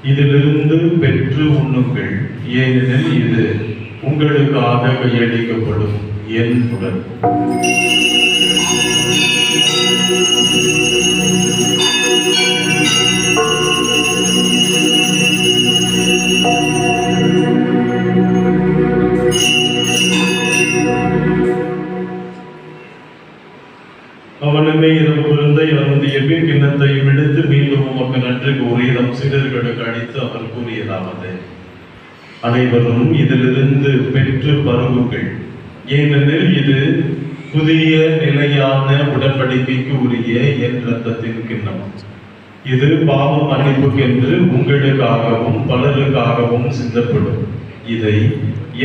இதிலிருந்து பெற்று உண்ணுங்கள், ஏனெனில் இது உங்களுக்காக கையளிக்கப்படும் என் உடல். அவனுமே இரவு விருந்தை அருந்திய பின் கிண்ணத்தையும் எடுத்து மீண்டும் உமக்கு நன்றி கூறி தம் சீடர்களுக்கு அளித்து அவர் கூறியதாவது: அனைவரும் இதிலிருந்து பெற்று பருகுங்கள், ஏனெனில் இது புதிய நிலையான உடன்படிக்கைக்கு உரிய என் இரத்தத்தின் கிண்ணம். இது பாவ மன்னிப்புக்கென்று உங்களுக்காகவும் பலருக்காகவும் சிந்தப்படும். இதை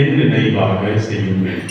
என் நினைவாக செய்யுங்கள்.